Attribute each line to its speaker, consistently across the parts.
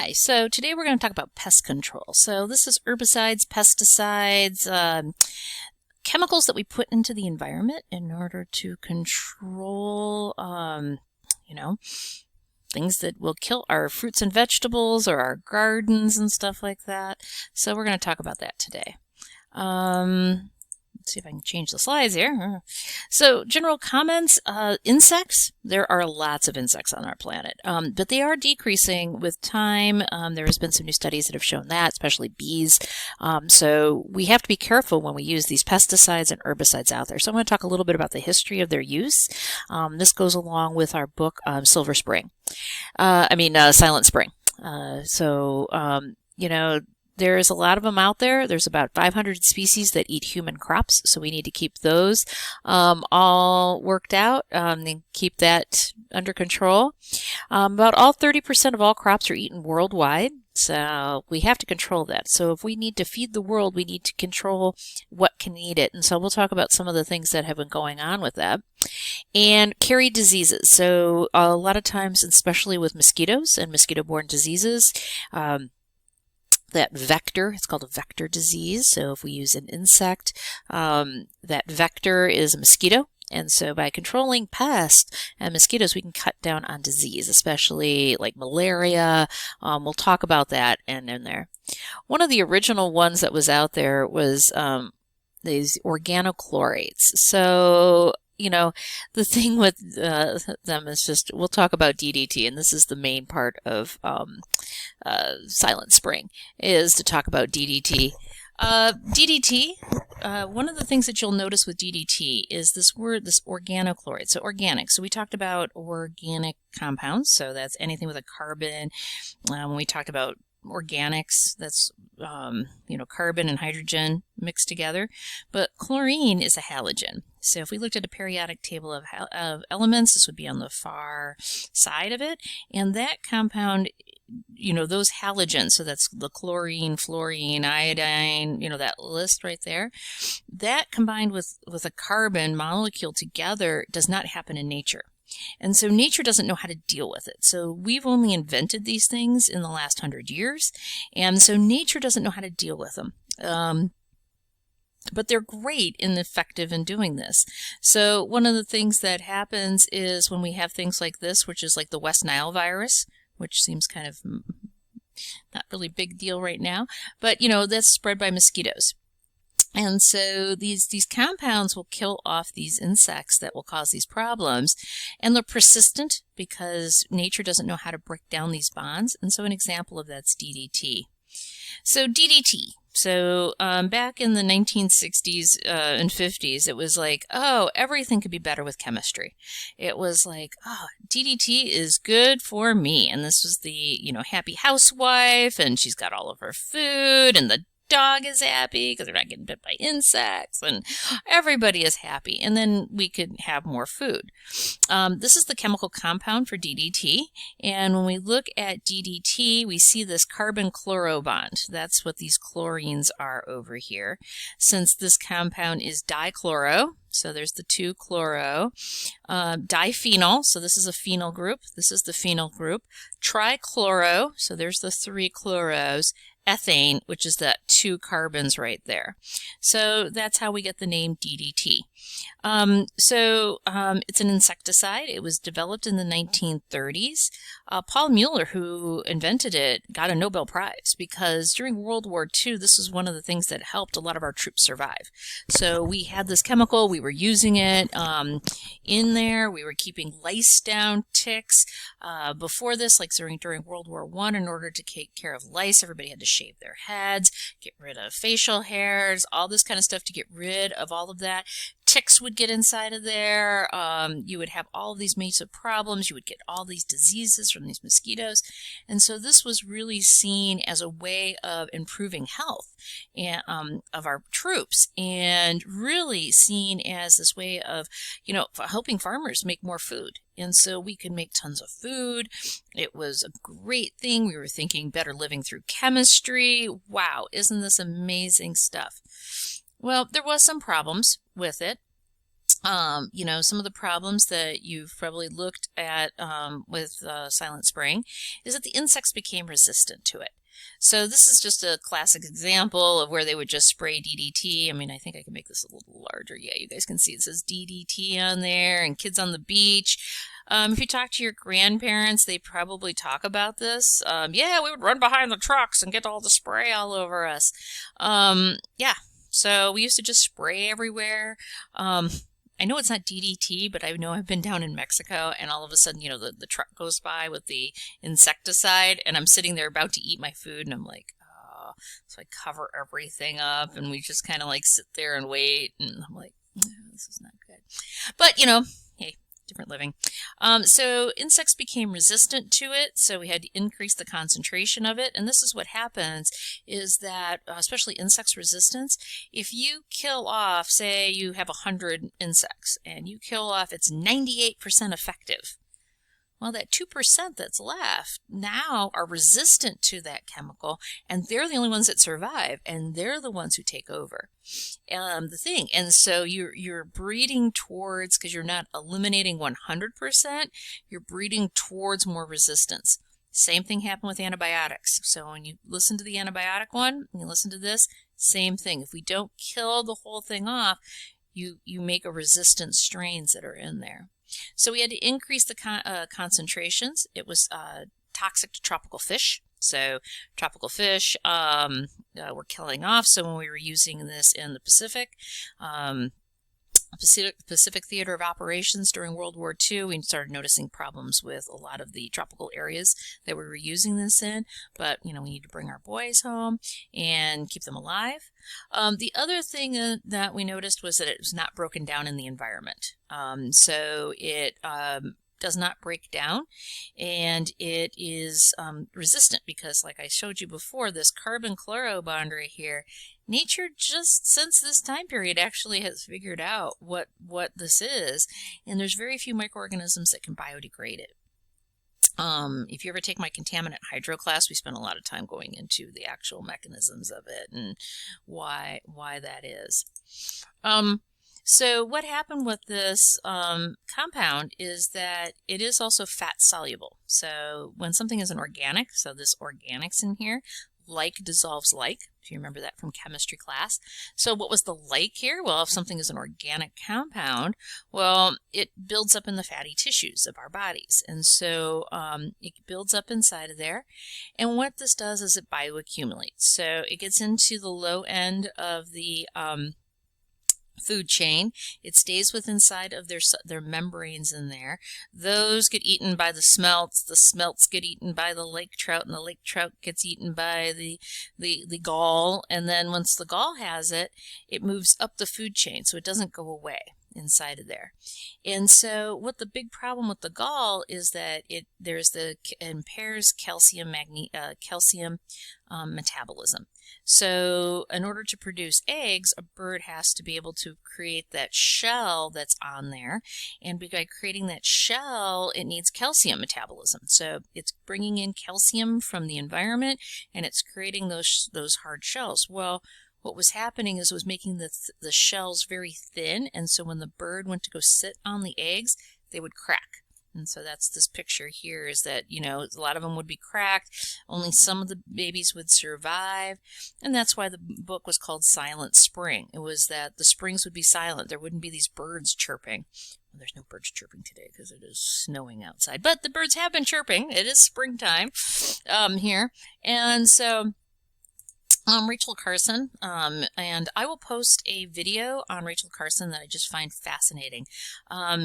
Speaker 1: Hi, so today we're going to talk about pest control. So this is herbicides, pesticides, chemicals that we put into the environment in order to control, things that will kill our fruits and vegetables or our gardens and stuff like that. So we're going to talk about that today. Let's see if I can change the slides here. So general comments, insects, there are lots of insects on our planet, but they are decreasing with time. There has been some new studies that have shown that, especially bees. So we have to be careful when we use these pesticides and herbicides out there. So I'm going to talk a little bit about the history of their use. This goes along with our book, Silent Spring. There's a lot of them out there. There's about 500 species that eat human crops, so we need to keep those all worked out and keep that under control. About all 30% of all crops are eaten worldwide, so we have to control that. So if we need to feed the world, we need to control what can eat it. And so we'll talk about some of the things that have been going on with that. And carry diseases. So a lot of times, especially with mosquitoes and mosquito-borne diseases, that vector, it's called a vector disease. So if we use an insect, that vector is a mosquito. And so by controlling pests and mosquitoes, we can cut down on disease, especially like malaria. We'll talk about that in there. One of the original ones that was out there was these organochlorides. So the thing with them is just, we'll talk about DDT, and this is the main part of Silent Spring, is to talk about DDT. One of the things that you'll notice with DDT is this word, this organochloride. So organic. So we talked about organic compounds. So that's anything with a carbon. When we talked about organics, that's carbon and hydrogen mixed together, but chlorine is a halogen. So if we looked at a periodic table of elements, this would be on the far side of it, and that compound, those halogens, so that's the chlorine, fluorine, iodine, that list right there, that combined with a carbon molecule together does not happen in nature. And so nature doesn't know how to deal with it. So we've only invented these things in the last 100 years. And so nature doesn't know how to deal with them. But they're great and effective in doing this. So one of the things that happens is when we have things like this, which is like the West Nile virus, which seems kind of not really big deal right now, but that's spread by mosquitoes. And so these compounds will kill off these insects that will cause these problems. And they're persistent because nature doesn't know how to break down these bonds. And so an example of that's DDT. So DDT. So back in the 1960s and 50s, it was like, oh, everything could be better with chemistry. It was like, oh, DDT is good for me. And this was the, happy housewife, and she's got all of her food, and the dog is happy because they're not getting bit by insects, and everybody is happy, and then we could have more food. This is the chemical compound for DDT, and when we look at DDT, we see this carbon chloro bond. That's what these chlorines are over here. Since this compound is dichloro, so there's the 2 chloro, diphenyl, so this is a phenyl group, this is the phenyl group, trichloro, so there's the 3 chloros, ethane, which is that 2 carbons right there. So that's how we get the name DDT. It's an insecticide. It was developed in the 1930s. Paul Mueller, who invented it, got a Nobel Prize because during World War II, this was one of the things that helped a lot of our troops survive. So we had this chemical, we were using it in there, we were keeping lice down, ticks. Before this, like during World War I, in order to take care of lice, everybody had to shave their heads, get rid of facial hairs, all this kind of stuff to get rid of all of that. Ticks would get inside of there. You would have all of these massive problems. You would get all these diseases from these mosquitoes. And so this was really seen as a way of improving health of our troops, and really seen as this way of, helping farmers make more food. And so we could make tons of food. It was a great thing. We were thinking better living through chemistry. Wow, isn't this amazing stuff? Well, there was some problems with it. Some of the problems that you've probably looked at with Silent Spring is that the insects became resistant to it. So this is just a classic example of where they would just spray DDT. I mean, I think I can make this a little larger. Yeah, you guys can see it says DDT on there, and kids on the beach. If you talk to your grandparents, they probably talk about this. Yeah, we would run behind the trucks and get all the spray all over us. Yeah, so we used to just spray everywhere. I know it's not DDT, but I know I've been down in Mexico, and all of a sudden, the truck goes by with the insecticide, and I'm sitting there about to eat my food, and I'm like, oh. So I cover everything up, and we just kind of like sit there and wait, and I'm like, oh, this is not good. But, hey, different living. So insects became resistant to it, so we had to increase the concentration of it. And this is what happens is that, especially insects resistance, if you kill off, say you have 100 insects and you kill off, it's 98% effective. Well, that 2% that's left now are resistant to that chemical, and they're the only ones that survive, and they're the ones who take over the thing. And so you're breeding towards, because you're not eliminating 100%, you're breeding towards more resistance. Same thing happened with antibiotics. So when you listen to the antibiotic one, and you listen to this, same thing. If we don't kill the whole thing off, you make a resistant strains that are in there. So we had to increase the concentrations. It was toxic to tropical fish. So tropical fish were killing off. So when we were using this in the Pacific Theater of Operations during World War II, we started noticing problems with a lot of the tropical areas that we were using this in. But, we need to bring our boys home and keep them alive. The other thing that we noticed was that it was not broken down in the environment. So it does not break down, and it is resistant because, like I showed you before, this carbon-chloro bond right here, nature just since this time period actually has figured out what this is, and there's very few microorganisms that can biodegrade it. If you ever take my contaminant hydro class, we spend a lot of time going into the actual mechanisms of it and why that is. So what happened with this compound is that it is also fat soluble. So when something is an organic, so this organics in here, like dissolves like, if you remember that from chemistry class. So what was the like here? Well, if something is an organic compound, well, it builds up in the fatty tissues of our bodies. And so it builds up inside of there. And what this does is it bioaccumulates. So it gets into the low end of the food chain. It stays within inside of their membranes in there. Those get eaten by the smelts get eaten by the lake trout, and the lake trout gets eaten by the gall, and then once the gall has it, it moves up the food chain, so it doesn't go away inside of there. And so what the big problem with the gall is that it impairs calcium metabolism. So in order to produce eggs, a bird has to be able to create that shell that's on there, and by creating that shell, it needs calcium metabolism. So it's bringing in calcium from the environment, and it's creating those hard shells. Well, what was happening is it was making the shells very thin, and so when the bird went to go sit on the eggs, they would crack. And so that's this picture here, is that, a lot of them would be cracked. Only some of the babies would survive. And that's why the book was called Silent Spring. It was that the springs would be silent. There wouldn't be these birds chirping. Well, there's no birds chirping today because it is snowing outside. But the birds have been chirping. It is springtime here. And so Rachel Carson, and I will post a video on Rachel Carson that I just find fascinating.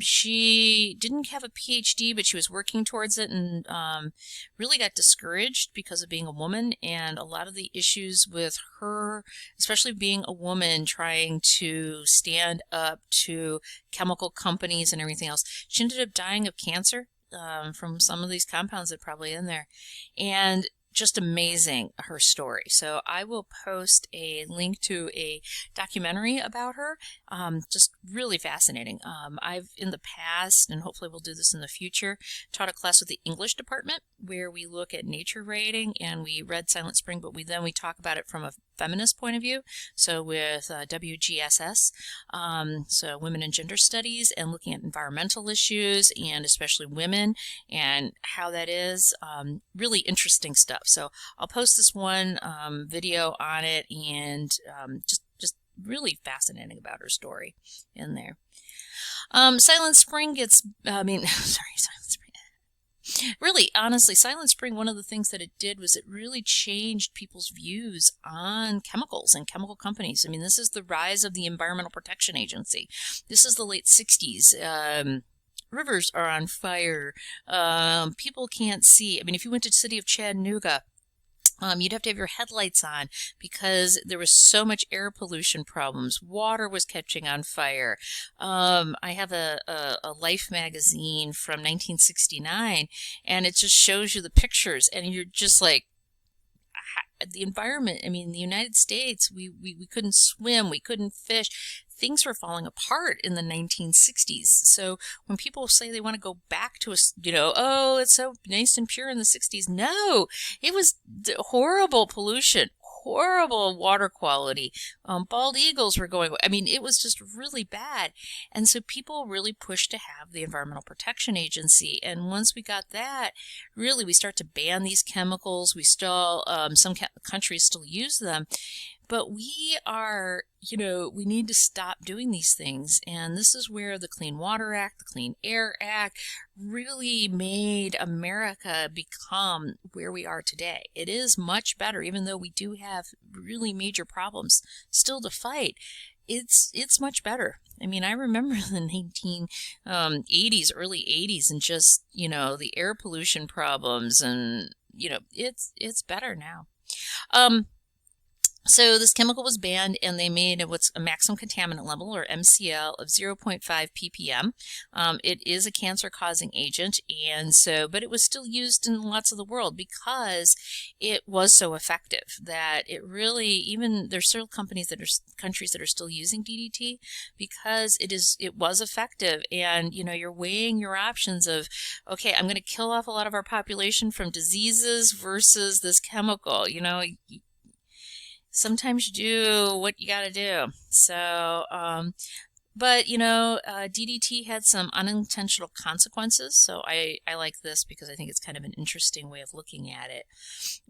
Speaker 1: She didn't have a PhD, but she was working towards it, and really got discouraged because of being a woman, and a lot of the issues with her, especially being a woman trying to stand up to chemical companies and everything else. She ended up dying of cancer from some of these compounds that are probably in there. And just amazing, her story. So I will post a link to a documentary about her. Just really fascinating. I've in the past, and hopefully we'll do this in the future, taught a class with the English department where we look at nature writing, and we read Silent Spring, but we talk about it from a feminist point of view. So with WGSS, so Women and Gender Studies, and looking at environmental issues and especially women and how that is. Really interesting stuff. So I'll post this one video on it, and just really fascinating about her story in there. Silent Spring gets, sorry, Silent Spring. Really, honestly, Silent Spring, one of the things that it did was it really changed people's views on chemicals and chemical companies. I mean, this is the rise of the Environmental Protection Agency. This is the late 60s. Rivers are on fire. People can't see. I mean, if you went to the city of Chattanooga, you'd have to have your headlights on because there was so much air pollution problems. Water was catching on fire. I have a Life magazine from 1969, and it just shows you the pictures, and you're just like, the environment. I mean, the United States, we couldn't swim, we couldn't fish. Things were falling apart in the 1960s. So when people say they want to go back to oh, it's so nice and pure in the 60s. No, it was horrible pollution, horrible water quality. Bald eagles were going. I mean, it was just really bad. And so people really pushed to have the Environmental Protection Agency. And once we got that, really we start to ban these chemicals. We still, some countries still use them. But we are, we need to stop doing these things. And this is where the Clean Water Act, the Clean Air Act really made America become where we are today. It is much better, even though we do have really major problems still to fight. It's much better. I mean, I remember the 1980s, early 80s, and just, the air pollution problems, and, it's better now. So this chemical was banned, and they made what's a maximum contaminant level, or MCL, of 0.5 ppm. It is a cancer-causing agent, and but it was still used in lots of the world because it was so effective that it really, there's still countries that are still using DDT because it was effective. And you're weighing your options of, okay, I'm going to kill off a lot of our population from diseases versus this chemical. Sometimes you do what you got to do. So, but DDT had some unintentional consequences. So I like this because I think it's kind of an interesting way of looking at it.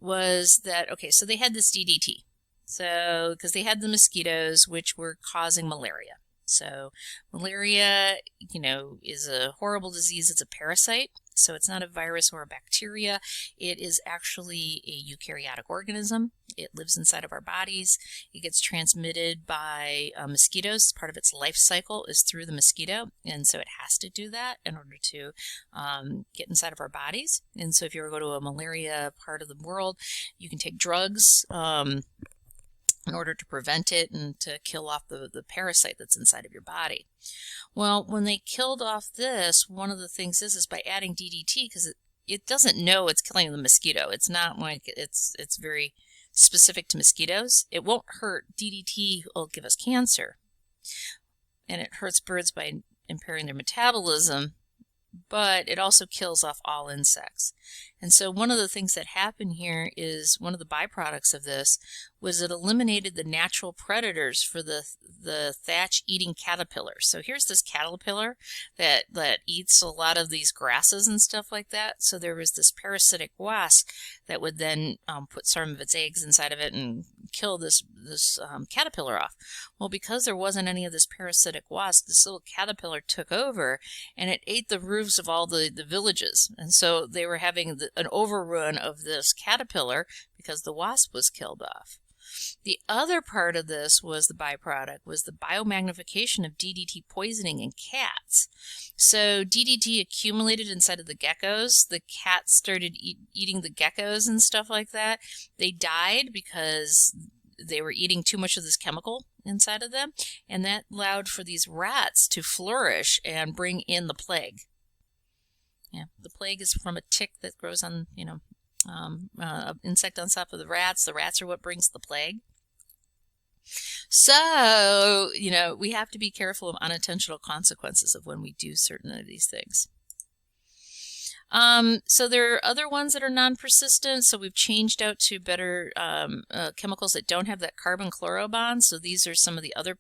Speaker 1: Was that, okay, so they had this DDT. So, because they had the mosquitoes, which were causing malaria. So malaria, is a horrible disease. It's a parasite. So it's not a virus or a bacteria. It is actually a eukaryotic organism. It lives inside of our bodies. It gets transmitted by mosquitoes. Part of its life cycle is through the mosquito. And so it has to do that in order to get inside of our bodies. And so if you ever go to a malaria part of the world, you can take drugs in order to prevent it and to kill off the parasite that's inside of your body. Well, when they killed off this, one of the things is by adding DDT, because it doesn't know it's killing the mosquito. It's not like it's very specific to mosquitoes. It won't hurt. DDT will give us cancer, and it hurts birds by impairing their metabolism, but it also kills off all insects. And so one of the things that happened here is one of the byproducts of this was it eliminated the natural predators for the thatch-eating caterpillar. So here's this caterpillar that eats a lot of these grasses and stuff like that. So there was this parasitic wasp that would then put some of its eggs inside of it and kill this caterpillar off. Well, because there wasn't any of this parasitic wasp, this little caterpillar took over and it ate the roofs of all the villages. And so they were having an overrun of this caterpillar because the wasp was killed off. The other part of this was the byproduct, was the biomagnification of DDT poisoning in cats. So DDT accumulated inside of the geckos. The cats started eating the geckos and stuff like that. They died because they were eating too much of this chemical inside of them, and that allowed for these rats to flourish and bring in the plague. Yeah, the plague is from a tick that grows on, insect on top of the rats. The rats are what brings the plague. So, we have to be careful of unintentional consequences of when we do certain of these things. So there are other ones that are non-persistent. So we've changed out to better chemicals that don't have that carbon chloro bond. So these are some of the other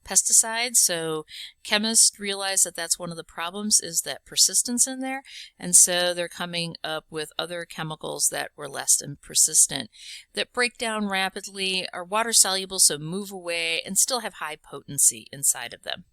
Speaker 1: pesticides. So chemists realize that that's one of the problems, is that persistence in there. And so they're coming up with other chemicals that were less than persistent, that break down rapidly, are water soluble, so move away, and still have high potency inside of them.